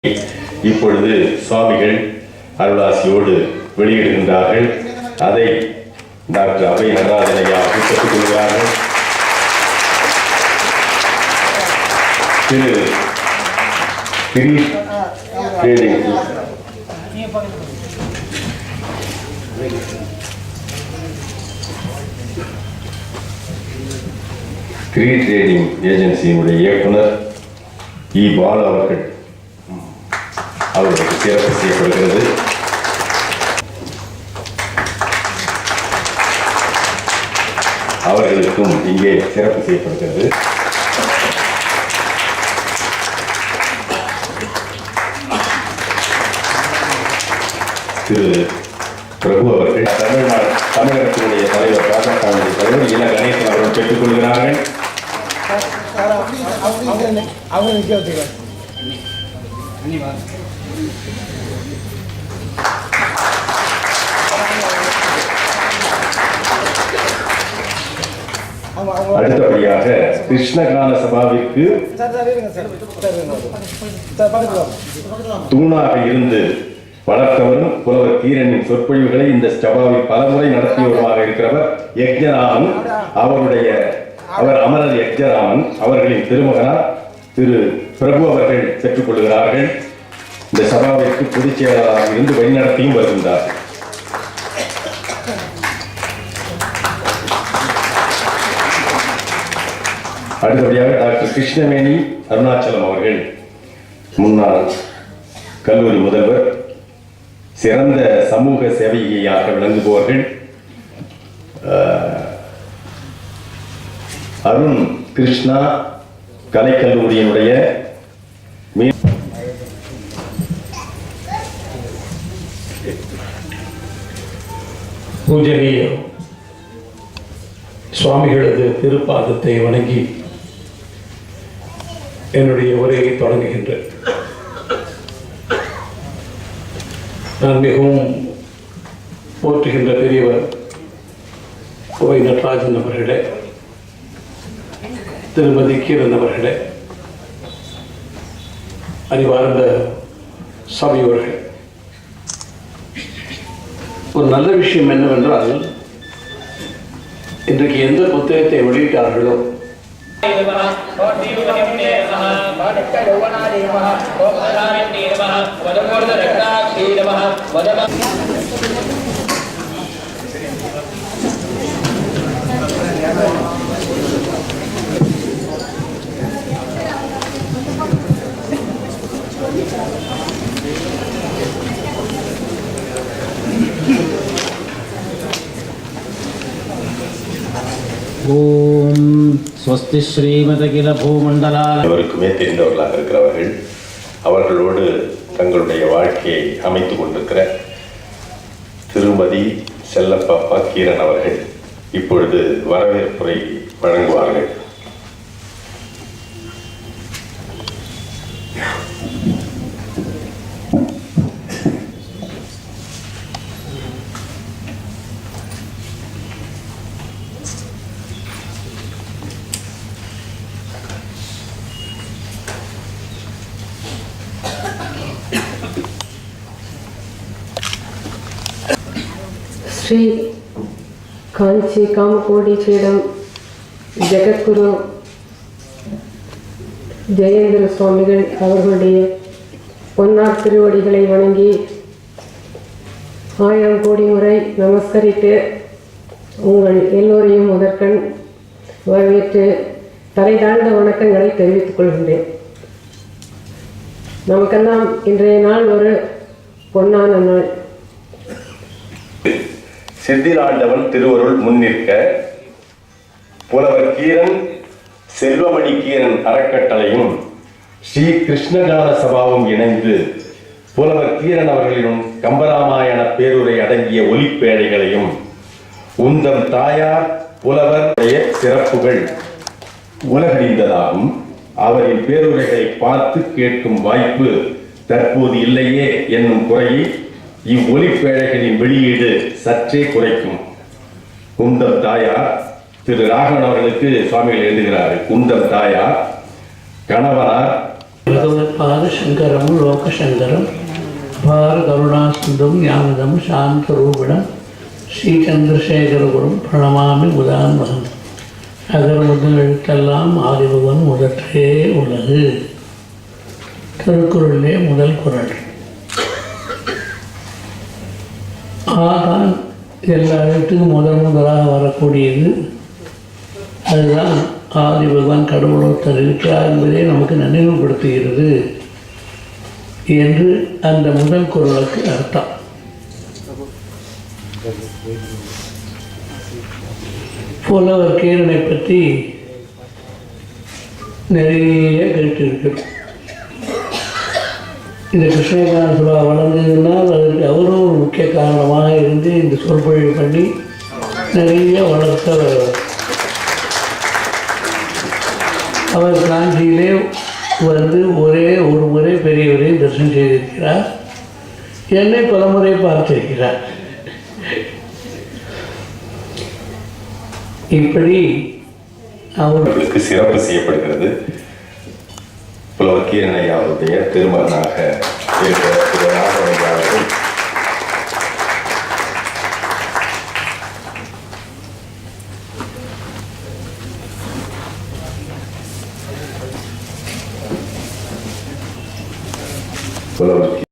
இப்பொழுது சுவாமிகள் அருளாசியோடு வெளியிடுகின்றார்கள். அதை டாக்டர் அபய் நடராஜன் ஐயா பெற்றுக் கொள்கிறார்கள். ட்ரேடிங் ஏஜென்சியினுடைய இயக்குனர் இ பாலு அவர்கள் அவர்களுக்கு சிறப்பு செய்யப்படுகிறது. அவர்களுக்கும் இங்கே சிறப்பு செய்யப்படுகிறது. திரு பிரபு அவர்கள் தமிழகத்தினுடைய தலைவர் ராஜாக்காவுடைய தலைவர் இள கணேசன் அவர்கள் பெற்றுக் கொள்கிறார்கள். அடுத்தபடியாக கிருஷ்ணகான சபாவிற்கு தூணாக இருந்து வளர்த்தவரும் புலவர் கீரனின் சொற்பொழிவுகளை இந்த சபாவில் பலமுறை நடத்தியவருமாக இருக்கிறவர் யக்ஞராமன். அவர் அமரர் யக்ஞராமன் அவர்களின் திருமகனார் திரு பிரபு அவர்கள் பெற்றுக் கொள்கிறார்கள். இந்த சபாவிற்கு பொதுச் செயலாளராக இருந்து வழிநடத்தியும் வருகின்றார். அடுத்தபடியாக டாக்டர் கிருஷ்ணவேணி அருணாச்சலம் அவர்கள் முன்னாள் கல்லூரி முதல்வர், சிறந்த சமூக சேவையாக விளங்குபவர்கள். அருண் கிருஷ்ணா கலைக்கல்லூரியினுடைய பூஜனீய சுவாமிகளது திருப்பாதத்தை வணங்கி என்னுடைய உரையை தொடங்குகின்றேன். நான் மிகவும் போற்றுகின்ற பெரியவர் கோவை நடராஜன் அவர்களே, திருமதி கீரன் அவர்களே, அறிவார்ந்த சபையோர்கள், ஒரு நல்ல விஷயம் என்னவென்றால் இன்றைக்கு எந்த புத்தகத்தை வெளியிட்டார்களோ ஓம் ஸ்வஸ்தி ஸ்ரீமதகில பூமண்டலா. அவருக்குமே தெரிந்தவர்களாக இருக்கிறவர்கள், அவர்களோடு தங்களுடைய வாழ்க்கையை அமைத்துக் கொண்டிருக்கிற திருமதி செல்லப்பாப்பா கீரன் அவர்கள் இப்பொழுது வரவேற்புரை வழங்குவார்கள். ஸ்ரீ காஞ்சி காமகோடி பீடம் ஜெகத்குரு ஜெயேந்திர சுவாமிகள் அவர்களுடைய பொன்னார் திருவடிகளை வணங்கி 1000 கோடி முறை நமஸ்கரித்து உங்கள் எல்லோரையும் முதற்கண் வரவேற்று தலைதாழ்ந்த வணக்கங்களை தெரிவித்துக் கொள்கின்றேன். நமக்கெல்லாம் இன்றைய நாள் ஒரு பொன்னான நாள். சித்திராண்டவன் திருவருள் முன்னிற்க புலவர் கீரன் செல்வமணி கீரன் அறக்கட்டளையும் ஸ்ரீ கிருஷ்ணகான சபாவும் இணைந்து புலவர் கீரன் அவர்களின் கம்பராமாயண பேருரை அடங்கிய ஒலிப்பேழைகளையும் உந்தம் தாயார் புலவருடைய சிறப்புகள் உலகறிந்ததாகும். அவரின் பேருரைகளை பார்த்து கேட்கும் வாய்ப்பு தற்போது இல்லையே என்னும் குறையை இவ்வொலிப்பேழைகளின் வெளியீடு சற்றே குறைக்கும். குந்தம் தாயார் திரு ராகவன் அவர்களுக்கு சுவாமிகள் எழுதுகிறார்கள். குந்தம் தாயார் கணவனார் भगवत्पादशङ्करं लोकशङ्करं भारकरुणासिन्धुं ज्ञानदं शान्तरूपिणं श्रीचन्द्रशेखरगुरुं प्रणमामि मुदान्वहम् அகர் முதல் எழுத்தெல்லாம் ஆதிபகவன் முதற்றே உலகு. திருக்குறளிலே முதல் குறள். ஆதான் எல்லா எழுத்துக்கும் முதலாக வரக்கூடியது. அதுதான் ஆதி பகவான் கடவுள் ஒருத்தர் இருக்கிறார் என்பதை நமக்கு நினைவுபடுத்துகிறது என்று அந்த முதல் குறளுக்கு அர்த்தம். புலவர் கீரனை பற்றி நிறைய கேட்டிருக்கிறோம். இந்த கிருஷ்ணகாந்த சபா வளர்ந்ததுனால் அதற்கு அவரும் ஒரு முக்கிய காரணமாக இருந்து இந்த சொற்பொழிவு பண்ணி நிறைய வளர்த்த அவர் காஞ்சியிலே வந்து ஒரே ஒரு முறை பெரியவரை தரிசனம் செய்திருக்கிறார். என்னை பலமுறை பார்த்திருக்கிறார். இப்படி அவர்களுக்கு சிறப்பு செய்யப்படுகிறது. புலவர் கீரனை அவருடைய திருமகனாக இருக்கிற திரு ராகவையா அவர்கள் புலவர்